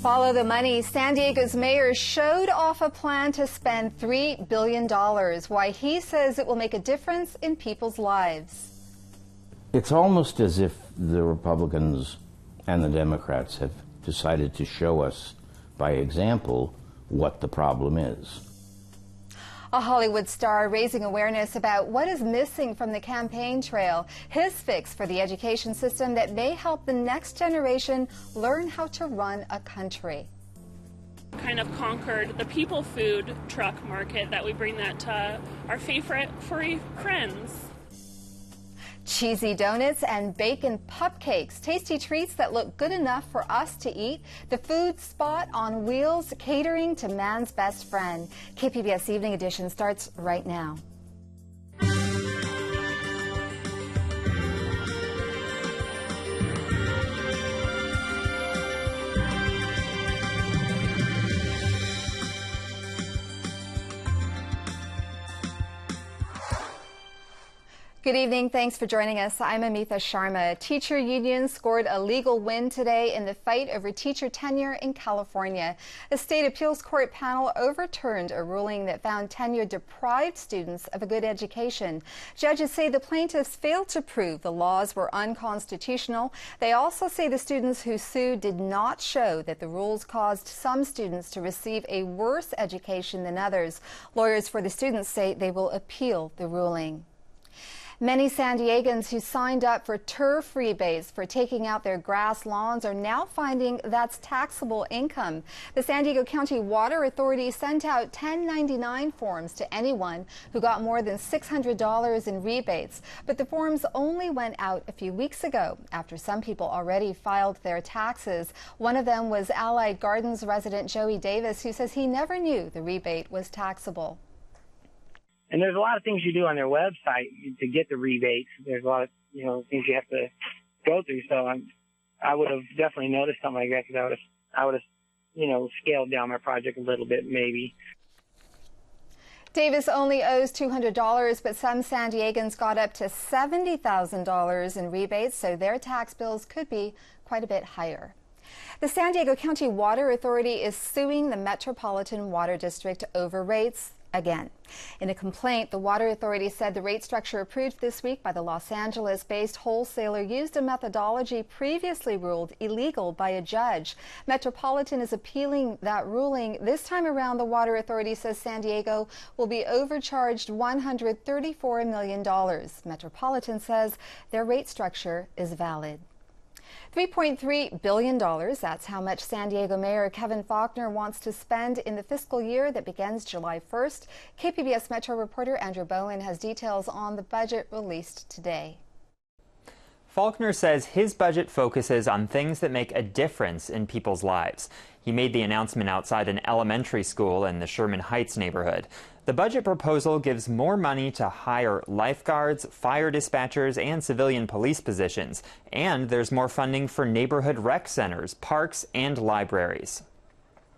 Follow the money. San Diego's mayor showed off a plan to spend $3 billion. Why he says it will make a difference in people's lives. It's almost as if the Republicans and the Democrats have decided to show us by example what the problem is. A Hollywood star raising awareness about what is missing from the campaign trail. His fix for the education system that may help the next generation learn how to run a country. Kind of conquered the people food truck market that we bring that to our favorite furry friends. Cheesy donuts and bacon pupcakes, tasty treats that look good enough for us to eat. The food spot on wheels, catering to man's best friend. KPBS Evening Edition starts right now. Good evening. Thanks for joining us. I'm Amitha Sharma. Teacher unions scored a legal win today in the fight over teacher tenure in California. A state appeals court panel overturned a ruling that found tenure deprived students of a good education. Judges say the plaintiffs failed to prove the laws were unconstitutional. They also say the students who sued did not show that the rules caused some students to receive a worse education than others. Lawyers for the students say they will appeal the ruling. Many San Diegans who signed up for turf rebates for taking out their grass lawns are now finding that's taxable income. The San Diego County Water Authority sent out 1099 forms to anyone who got more than $600 in rebates. But the forms only went out a few weeks ago after some people already filed their taxes. One of them was Allied Gardens resident Joey Davis, who says he never knew the rebate was taxable. And there's a lot of things you do on their website to get the rebates. There's a lot of, things you have to go through. So I would have definitely noticed something like that because I would have, scaled down my project a little bit maybe. Davis only owes $200, but some San Diegans got up to $70,000 in rebates, so their tax bills could be quite a bit higher. The San Diego County Water Authority is suing the Metropolitan Water District over rates again. In a complaint, the Water Authority said the rate structure approved this week by the Los Angeles-based wholesaler used a methodology previously ruled illegal by a judge. Metropolitan is appealing that ruling. This time around, the Water Authority says San Diego will be overcharged $134 million. Metropolitan says their rate structure is valid. $3.3 billion, that's how much San Diego Mayor Kevin Faulconer wants to spend in the fiscal year that begins July 1st. KPBS Metro reporter Andrew Bowen has details on the budget released today. Faulconer says his budget focuses on things that make a difference in people's lives. He made the announcement outside an elementary school in the Sherman Heights neighborhood. The budget proposal gives more money to hire lifeguards, fire dispatchers, and civilian police positions. And there's more funding for neighborhood rec centers, parks, and libraries.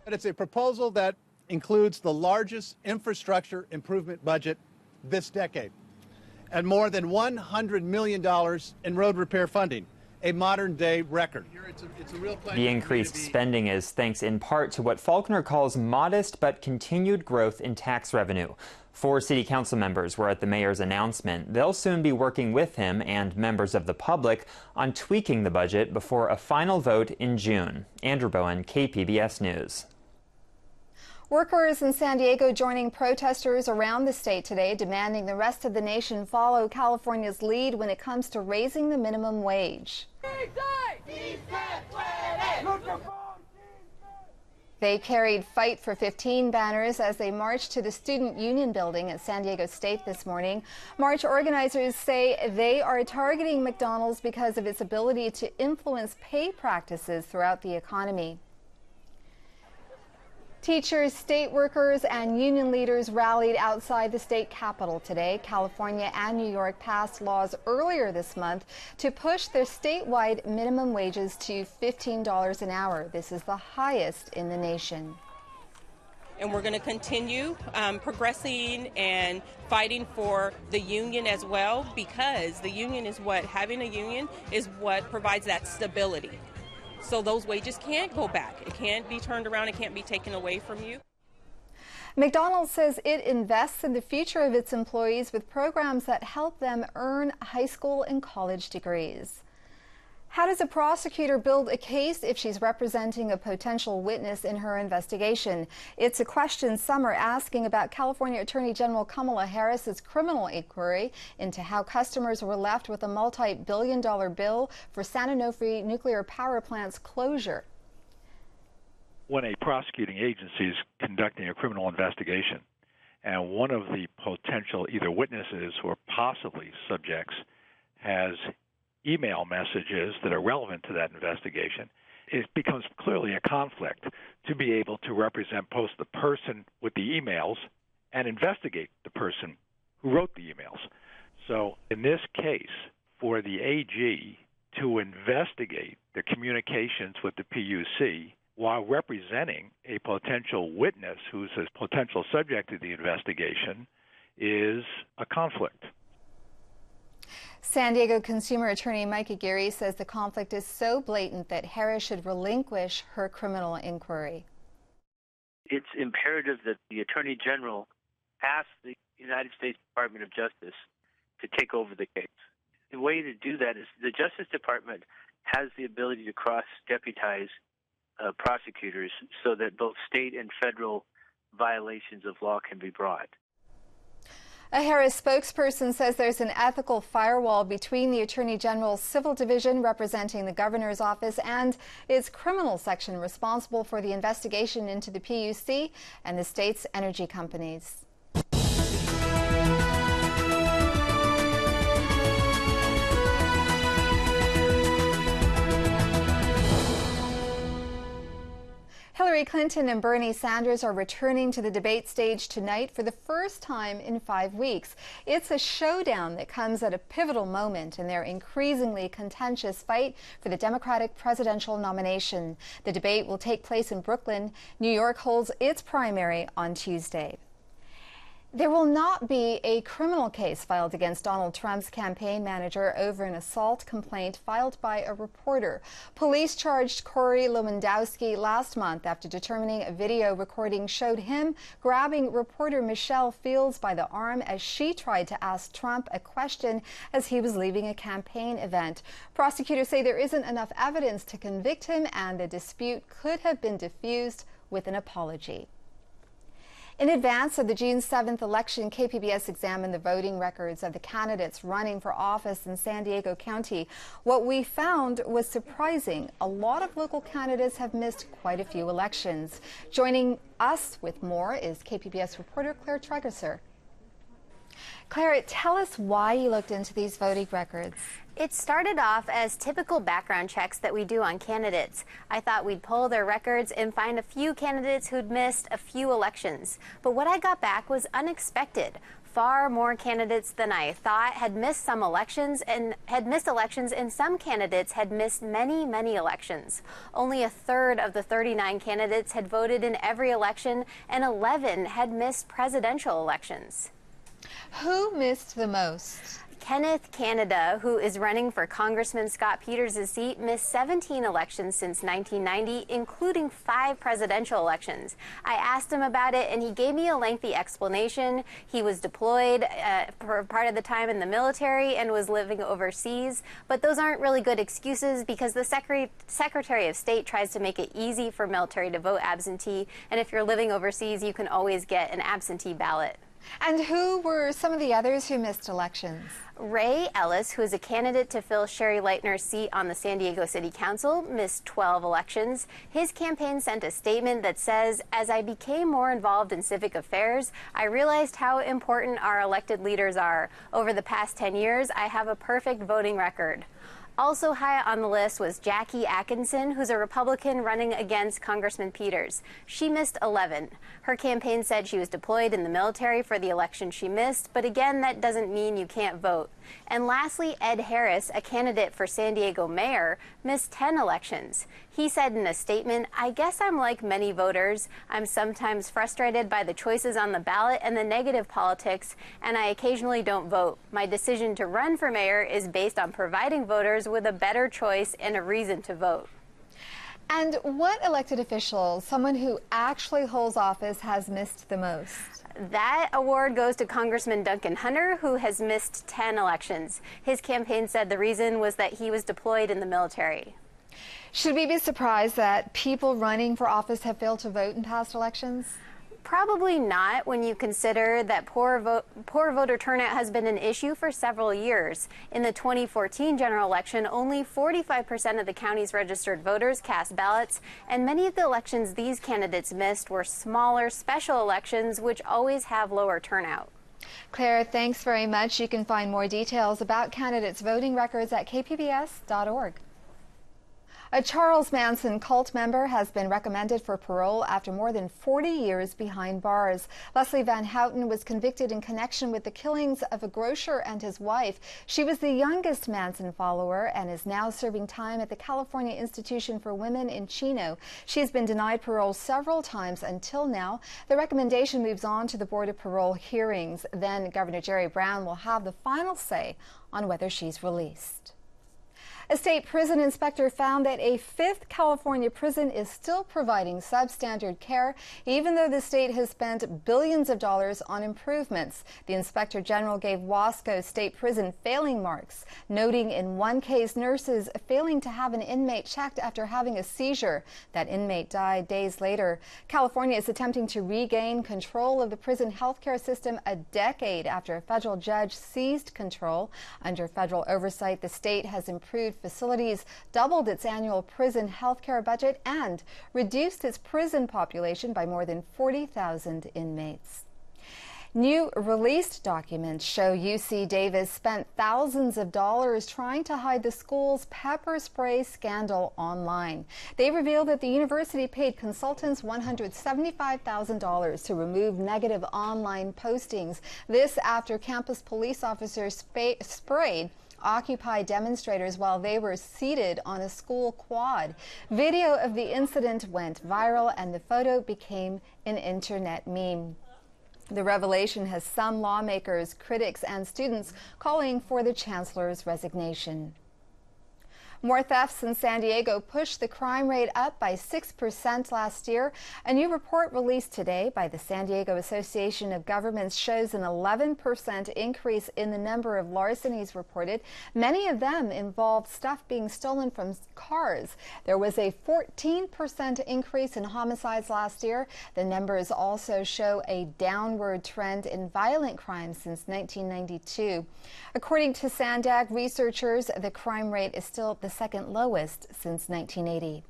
It's a proposal that includes the largest infrastructure improvement budget this decade, and more than $100 million in road repair funding, a modern-day record. The increased spending is thanks in part to what Faulconer calls modest but continued growth in tax revenue. 4 city council members were at the mayor's announcement. They'll soon be working with him and members of the public on tweaking the budget before a final vote in June. Andrew Bowen, KPBS News. Workers in San Diego joining protesters around the state today, demanding the rest of the nation follow California's lead when it comes to raising the minimum wage. They carried Fight for 15 banners as they marched to the Student Union building at San Diego State this morning. March organizers say they are targeting McDonald's because of its ability to influence pay practices throughout the economy. Teachers, state workers, and union leaders rallied outside the state capitol today. California and New York passed laws earlier this month to push their statewide minimum wages to $15 an hour. This is the highest in the nation. And we're going to continue progressing and fighting for the union as well, because the union is having a union is what provides that stability. So those wages can't go back. It can't be turned around. It can't be taken away from you. McDonald's says it invests in the future of its employees with programs that help them earn high school and college degrees. How does a prosecutor build a case if she's representing a potential witness in her investigation? It's a question some are asking about California Attorney General Kamala Harris's criminal inquiry into how customers were left with a multi-billion-dollar bill for San Onofre nuclear power plant's closure. When a prosecuting agency is conducting a criminal investigation and one of the potential either witnesses or possibly subjects has email messages that are relevant to that investigation, it becomes clearly a conflict to be able to represent both the person with the emails and investigate the person who wrote the emails. So in this case, for the AG to investigate the communications with the PUC while representing a potential witness who's a potential subject of the investigation is a conflict. San Diego consumer attorney Mike Aguirre says the conflict is so blatant that Harris should relinquish her criminal inquiry. It's imperative that the Attorney General ask the United States Department of Justice to take over the case. The way to do that is the Justice Department has the ability to cross-deputize prosecutors so that both state and federal violations of law can be brought. A Harris spokesperson says there's an ethical firewall between the Attorney General's Civil Division representing the governor's office and its criminal section responsible for the investigation into the PUC and the state's energy companies. Hillary Clinton and Bernie Sanders are returning to the debate stage tonight for the first time in 5 weeks. It's a showdown that comes at a pivotal moment in their increasingly contentious fight for the Democratic presidential nomination. The debate will take place in Brooklyn. New York holds its primary on Tuesday. There will not be a criminal case filed against Donald Trump's campaign manager over an assault complaint filed by a reporter. Police charged Corey Lewandowski last month after determining a video recording showed him grabbing reporter Michelle Fields by the arm as she tried to ask Trump a question as he was leaving a campaign event. Prosecutors say there isn't enough evidence to convict him and the dispute could have been diffused with an apology. In advance of the June 7th election, KPBS examined the voting records of the candidates running for office in San Diego County. What we found was surprising. A lot of local candidates have missed quite a few elections. Joining us with more is KPBS reporter Claire Trageser. Claire, tell us why you looked into these voting records. It started off as typical background checks that we do on candidates. I thought we'd pull their records and find a few candidates who'd missed a few elections. But what I got back was unexpected. Far more candidates than I thought had missed some elections, and some candidates had missed many, many elections. Only a third of the 39 candidates had voted in every election, and 11 had missed presidential elections. Who missed the most? Kenneth Canada, who is running for Congressman Scott Peters' seat, missed 17 elections since 1990, including 5 presidential elections. I asked him about it, and he gave me a lengthy explanation. He was deployed for part of the time in the military and was living overseas. But those aren't really good excuses because the Secretary of State tries to make it easy for military to vote absentee. And if you're living overseas, you can always get an absentee ballot. And who were some of the others who missed elections? Ray Ellis, who is a candidate to fill Sherry Leitner's seat on the San Diego City Council, missed 12 elections. His campaign sent a statement that says, "As I became more involved in civic affairs, I realized how important our elected leaders are. Over the past 10 years, I have a perfect voting record." Also high on the list was Jackie Atkinson, who's a Republican running against Congressman Peters. She missed 11. Her campaign said she was deployed in the military for the election she missed, but again, that doesn't mean you can't vote. And lastly, Ed Harris, a candidate for San Diego mayor, missed 10 elections. He said in a statement, "I guess I'm like many voters. I'm sometimes frustrated by the choices on the ballot and the negative politics, and I occasionally don't vote. My decision to run for mayor is based on providing voters with a better choice and a reason to vote." And what elected official, someone who actually holds office, has missed the most? That award goes to Congressman Duncan Hunter, who has missed 10 elections. His campaign said the reason was that he was deployed in the military. Should we be surprised that people running for office have failed to vote in past elections? Probably not, when you consider that poor voter turnout has been an issue for several years. In the 2014 general election, only 45% of the county's registered voters cast ballots, and many of the elections these candidates missed were smaller special elections, which always have lower turnout. Claire, thanks very much. You can find more details about candidates' voting records at kpbs.org. A Charles Manson cult member has been recommended for parole after more than 40 years behind bars. Leslie Van Houten was convicted in connection with the killings of a grocer and his wife. She was the youngest Manson follower and is now serving time at the California Institution for Women in Chino. She has been denied parole several times until now. The recommendation moves on to the Board of Parole hearings. Then Governor Jerry Brown will have the final say on whether she's released. A state prison inspector found that a fifth California prison is still providing substandard care, even though the state has spent billions of dollars on improvements. The inspector general gave Wasco State Prison failing marks, noting in one case nurses failing to have an inmate checked after having a seizure. That inmate died days later. California is attempting to regain control of the prison healthcare system a decade after a federal judge seized control. Under federal oversight, the state has improved facilities, doubled its annual prison healthcare budget, and reduced its prison population by more than 40,000 inmates. New released documents show UC Davis spent thousands of dollars trying to hide the school's pepper spray scandal online. They reveal that the university paid consultants $175,000 to remove negative online postings. This after campus police officers sprayed Occupy demonstrators while they were seated on a school quad. Video of the incident went viral and the photo became an internet meme. The revelation has some lawmakers, critics, and students calling for the chancellor's resignation. More thefts in San Diego pushed the crime rate up by 6% last year. A new report released today by the San Diego Association of Governments shows an 11% increase in the number of larcenies reported. Many of them involved stuff being stolen from cars. There was a 14% increase in homicides last year. The numbers also show a downward trend in violent crime since 1992. According to Sandag researchers, the crime rate is still the second lowest since 1980.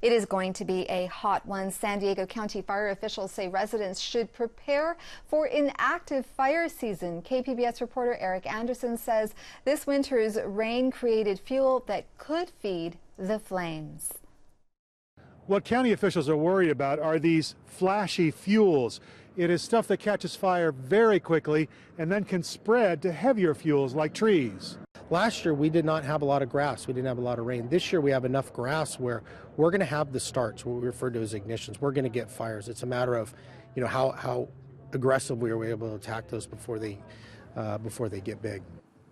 It is going to be a hot one. San Diego County fire officials say residents should prepare for an active fire season. KPBS reporter Eric Anderson says this winter's rain created fuel that could feed the flames. What county officials are worried about are these flashy fuels. It is stuff that catches fire very quickly and then can spread to heavier fuels like trees. Last year, we did not have a lot of grass. We didn't have a lot of rain. This year, we have enough grass where we're going to have the starts, what we refer to as ignitions. We're going to get fires. It's a matter of, how aggressively are we able to attack those before they get big.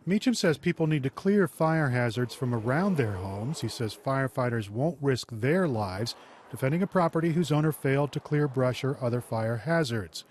Meacham says people need to clear fire hazards from around their homes. He says firefighters won't risk their lives defending a property whose owner failed to clear brush or other fire hazards.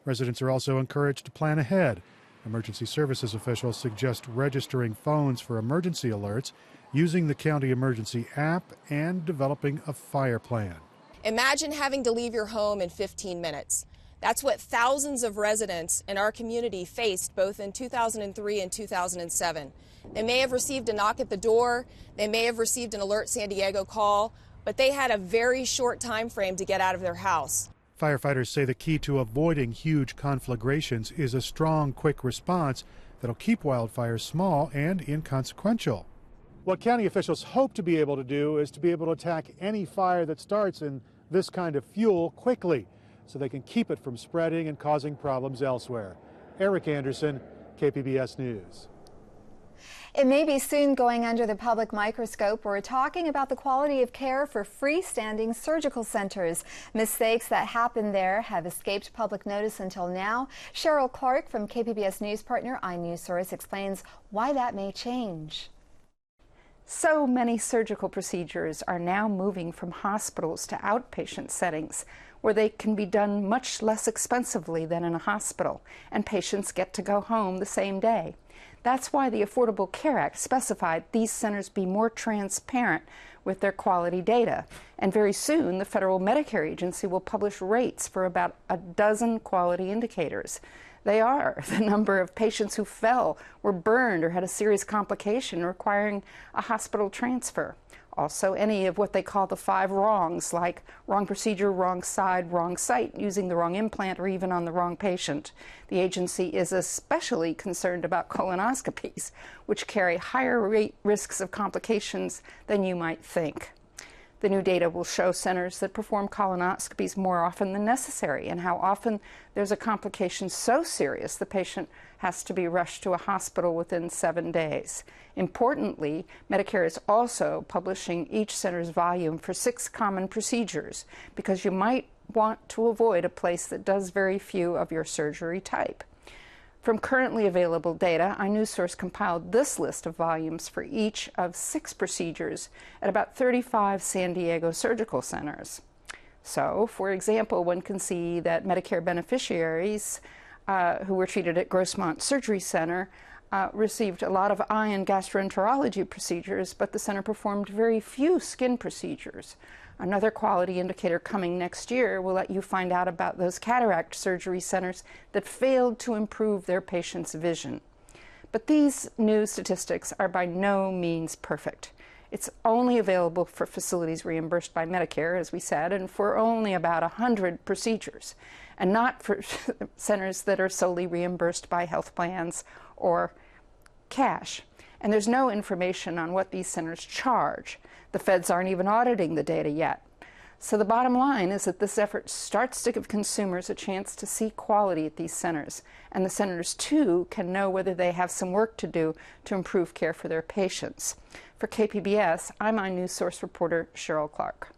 Residents are also encouraged to plan ahead. Emergency services officials suggest registering phones for emergency alerts, using the county emergency app, and developing a fire plan. Imagine having to leave your home in 15 minutes. That's what thousands of residents in our community faced both in 2003 and 2007. They may have received a knock at the door, they may have received an Alert San Diego call, but they had a very short time frame to get out of their house. Firefighters say the key to avoiding huge conflagrations is a strong, quick response that'll keep wildfires small and inconsequential. What county officials hope to be able to do is to be able to attack any fire that starts in this kind of fuel quickly so they can keep it from spreading and causing problems elsewhere. Eric Anderson, KPBS News. It may be soon going under the public microscope. We're talking about the quality of care for freestanding surgical centers. Mistakes that happen there have escaped public notice until now. Cheryl Clark from KPBS News partner iNewsSource explains why that may change. So many surgical procedures are now moving from hospitals to outpatient settings where they can be done much less expensively than in a hospital, and patients get to go home the same day. That's why the Affordable Care Act specified these centers be more transparent with their quality data. And very soon, the Federal Medicare Agency will publish rates for about a dozen quality indicators. They are the number of patients who fell, were burned, or had a serious complication requiring a hospital transfer. Also, any of what they call the 5 wrongs, like wrong procedure, wrong side, wrong site, using the wrong implant, or even on the wrong patient. The agency is especially concerned about colonoscopies, which carry higher risks of complications than you might think. The new data will show centers that perform colonoscopies more often than necessary, and how often there's a complication so serious the patient has to be rushed to a hospital within 7 days. Importantly, Medicare is also publishing each center's volume for 6 common procedures, because you might want to avoid a place that does very few of your surgery type. From currently available data, iNewsSource compiled this list of volumes for each of 6 procedures at about 35 San Diego surgical centers. So, for example, one can see that Medicare beneficiaries who were treated at Grossmont Surgery Center received a lot of eye and gastroenterology procedures, but the center performed very few skin procedures. Another quality indicator coming next year will let you find out about those cataract surgery centers that failed to improve their patients' vision. But these new statistics are by no means perfect. It's only available for facilities reimbursed by Medicare, as we said, and for only about 100 procedures, and not for centers that are solely reimbursed by health plans or cash. And there's no information on what these centers charge. The feds aren't even auditing the data yet. So the bottom line is that this effort starts to give consumers a chance to see quality at these centers, and the centers too can know whether they have some work to do to improve care for their patients. For KPBS, I'm iNewsSource reporter Cheryl Clark.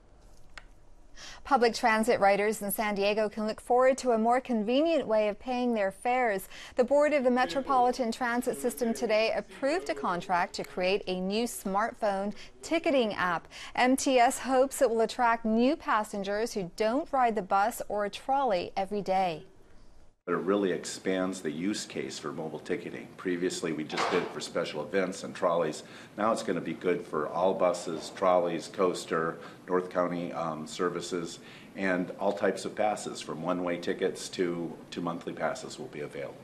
Public transit riders in San Diego can look forward to a more convenient way of paying their fares. The board of the Metropolitan Transit System today approved a contract to create a new smartphone ticketing app. MTS hopes it will attract new passengers who don't ride the bus or a trolley every day. But it really expands the use case for mobile ticketing. Previously, we just did it for special events and trolleys. Now it's going to be good for all buses, trolleys, coaster, North County services, and all types of passes, from one-way tickets to monthly passes will be available.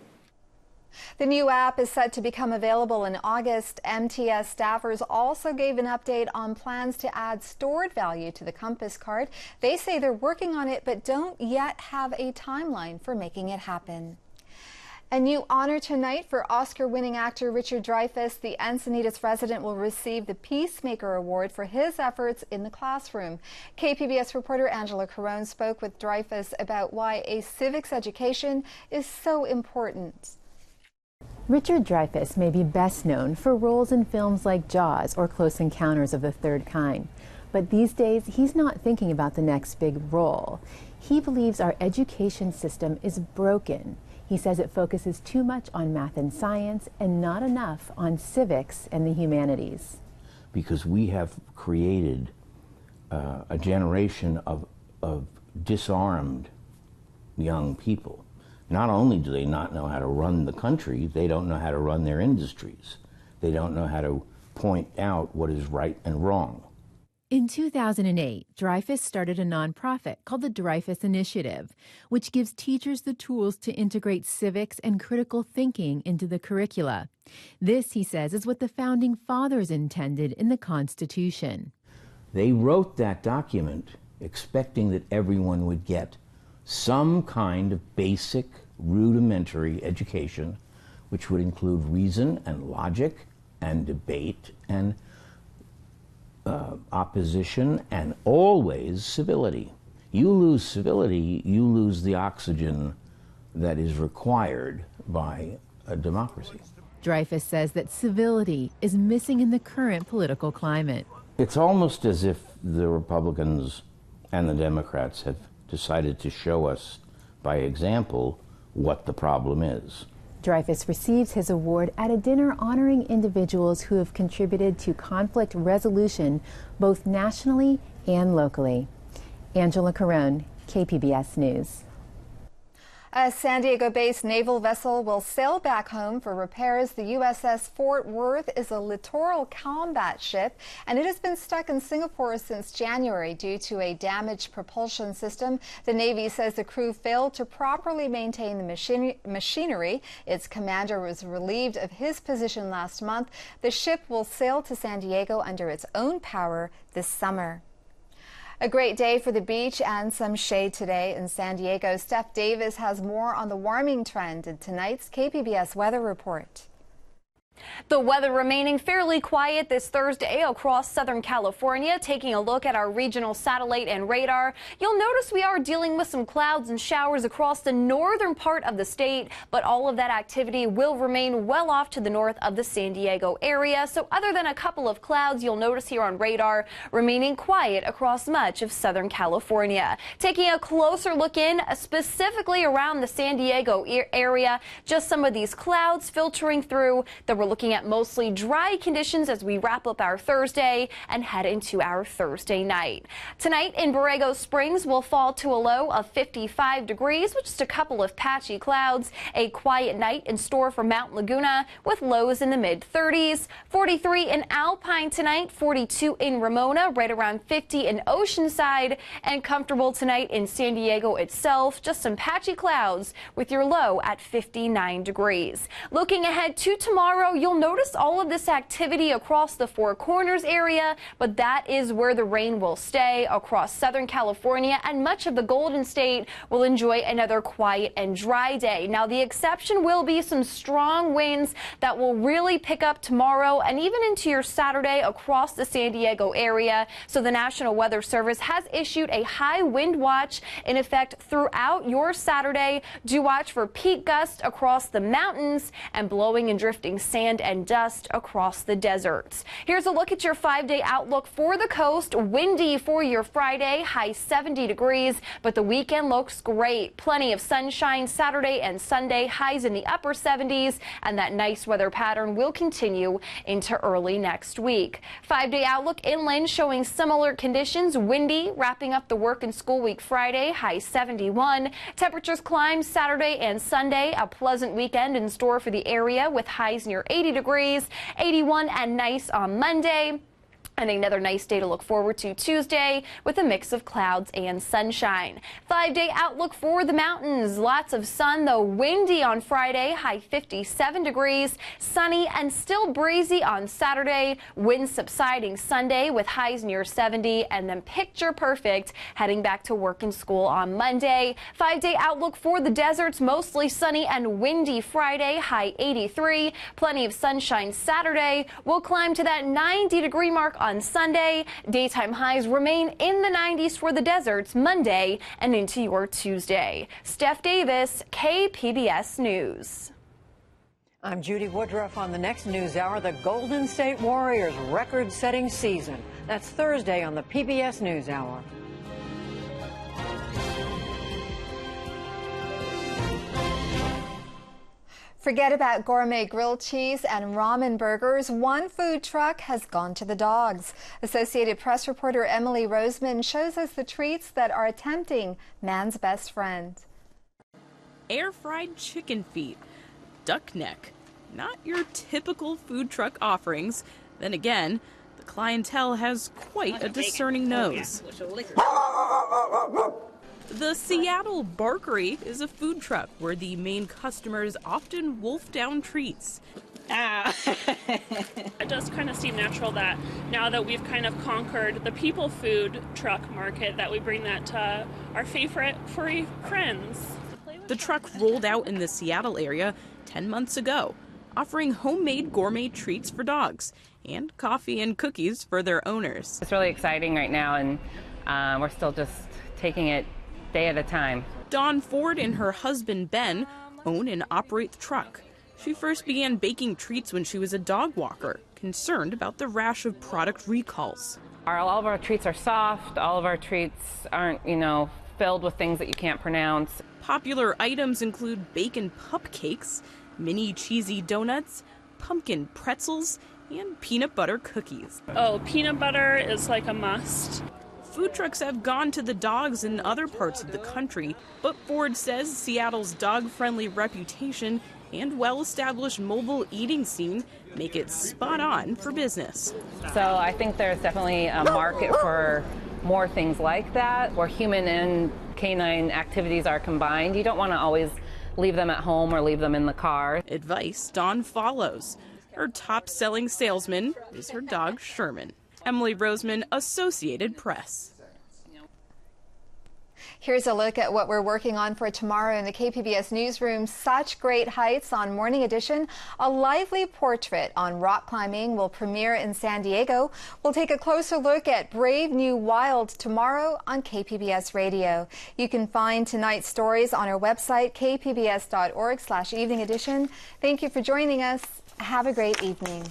The new app is set to become available in August. MTS staffers also gave an update on plans to add stored value to the Compass card. They say they're working on it, but don't yet have a timeline for making it happen. A new honor tonight for Oscar-winning actor Richard Dreyfuss. The Encinitas resident will receive the Peacemaker Award for his efforts in the classroom. KPBS reporter Angela Carone spoke with Dreyfuss about why a civics education is so important. Richard Dreyfuss may be best known for roles in films like Jaws or Close Encounters of the Third Kind. But these days, he's not thinking about the next big role. He believes our education system is broken. He says it focuses too much on math and science and not enough on civics and the humanities. Because we have created a generation of disarmed young people. Not only do they not know how to run the country, they don't know how to run their industries. They don't know how to point out what is right and wrong. In 2008, Dreyfuss started a nonprofit called the Dreyfuss Initiative, which gives teachers the tools to integrate civics and critical thinking into the curricula. This, he says, is what the Founding Fathers intended in the Constitution. They wrote that document expecting that everyone would get some kind of basic, rudimentary education, which would include reason and logic and debate and opposition and always civility. You lose civility, you lose the oxygen that is required by a democracy. Dreyfuss says that civility is missing in the current political climate. It's almost as if the Republicans and the Democrats have decided to show us by example what the problem is. Dreyfuss receives his award at a dinner honoring individuals who have contributed to conflict resolution both nationally and locally. Angela Carone, KPBS News. A San Diego-based naval vessel will sail back home for repairs. The USS Fort Worth is a littoral combat ship, and it has been stuck in Singapore since January due to a damaged propulsion system. The Navy says the crew failed to properly maintain the machinery. Its commander was relieved of his position last month. The ship will sail to San Diego under its own power this summer. A great day for the beach and some shade today in San Diego. Steph Davis has more on the warming trend in tonight's KPBS weather report. The weather remaining fairly quiet this Thursday across Southern California. Taking a look at our regional satellite and radar, you'll notice we are dealing with some clouds and showers across the northern part of the state, but all of that activity will remain well off to the north of the San Diego area. So other than a couple of clouds, you'll notice here on radar, remaining quiet across much of Southern California. Taking a closer look in, specifically around the San Diego area, just some of these clouds filtering through. We're looking at mostly dry conditions as we wrap up our Thursday and head into our Thursday night. Tonight in Borrego Springs will fall to a low of 55 degrees with just a couple of patchy clouds. A quiet night in store for Mount Laguna with lows in the mid-30s. 43 in Alpine tonight, 42 in Ramona, right around 50 in Oceanside, and comfortable tonight in San Diego itself. Just some patchy clouds with your low at 59 degrees. Looking ahead to tomorrow, you'll notice all of this activity across the Four Corners area, but that is where the rain will stay across Southern California, and much of the Golden State will enjoy another quiet and dry day. Now, the exception will be some strong winds that will really pick up tomorrow and even into your Saturday across the San Diego area. So the National Weather Service has issued a high wind watch in effect throughout your Saturday. Do watch for peak gusts across the mountains and blowing and drifting sand and dust across the deserts. Here's a look at your 5-day outlook for the coast. Windy for your Friday, high 70 degrees, but the weekend looks great. Plenty of sunshine Saturday and Sunday, highs in the upper 70s, and that nice weather pattern will continue into early next week. 5-day outlook inland showing similar conditions. Windy, wrapping up the work and school week Friday, high 71. Temperatures climb Saturday and Sunday. A pleasant weekend in store for the area with highs near 80 degrees, 81 and nice on Monday. And another nice day to look forward to Tuesday with a mix of clouds and sunshine. 5-day outlook for the mountains. Lots of sun, though windy on Friday, high 57 degrees. Sunny and still breezy on Saturday. Winds subsiding Sunday with highs near 70. And then picture perfect heading back to work and school on Monday. 5-day outlook for the deserts. Mostly sunny and windy Friday, high 83. Plenty of sunshine Saturday. We'll climb to that 90-degree mark on Sunday. Daytime highs remain in the 90s for the deserts Monday and into your Tuesday. Steph Davis, KPBS News. I'm Judy Woodruff. On the next news hour, the Golden State Warriors' record-setting season. That's Thursday on the PBS NewsHour. Forget about gourmet grilled cheese and ramen burgers. One food truck has gone to the dogs. Associated Press reporter Emily Roseman shows us the treats that are tempting man's best friend. Air-fried chicken feet, duck neck. Not your typical food truck offerings. Then again, the clientele has quite a discerning nose. The Seattle Barkery is a food truck where the main customers often wolf down treats. It does kind of seem natural that now that we've kind of conquered the people food truck market, that we bring that to our favorite furry friends. The truck rolled out in the Seattle area 10 months ago, offering homemade gourmet treats for dogs and coffee and cookies for their owners. It's really exciting right now, and we're still just taking it day at a time. Dawn Ford and her husband Ben own and operate the truck. She first began baking treats when she was a dog walker, concerned about the rash of product recalls. All of our treats are soft. All of our treats aren't, filled with things that you can't pronounce. Popular items include bacon pup cakes mini cheesy donuts, pumpkin pretzels, and peanut butter cookies. Oh, peanut butter is like a must. Food trucks have gone to the dogs in other parts of the country, but Ford says Seattle's dog-friendly reputation and well-established mobile eating scene make it spot on for business. So I think there's definitely a market for more things like that, where human and canine activities are combined. You don't want to always leave them at home or leave them in the car. Advice Dawn follows. Her top-selling salesman is her dog, Sherman. Emily Roseman, Associated Press. Here's a look at what we're working on for tomorrow in the KPBS newsroom. Such great heights on Morning Edition. A lively portrait on rock climbing will premiere in San Diego. We'll take a closer look at Brave New Wild tomorrow on KPBS Radio. You can find tonight's stories on our website, kpbs.org/evening edition. Thank you for joining us. Have a great evening.